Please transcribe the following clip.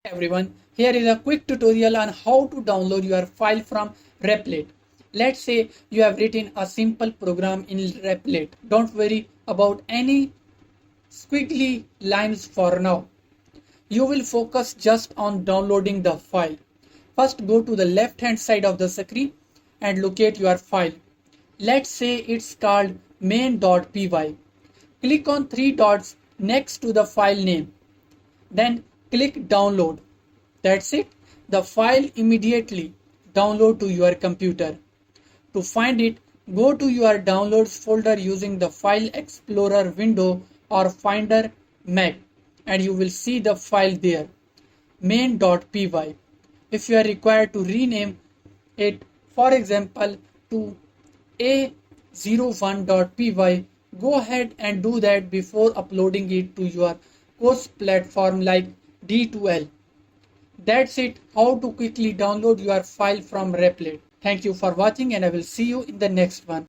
Everyone, here is a quick tutorial on how to download your file from Replit. Let's say you have written a simple program in Replit. Don't worry about any squiggly lines for now. You will focus just on downloading the file. First, go to the left hand side of the screen and locate your file. Let's say it's called main.py. Click on three dots next to the file name. Then click download. That's it. The file immediately download to your computer. To find it, go to your downloads folder using the File Explorer window or Finder Mac and you will see the file there, main.py. If you are required to rename it, for example, to a01.py, go ahead and do that before uploading it to your course platform like D2L. That's it, how to quickly download your file from Replit. Thank you for watching and I will see you in the next one.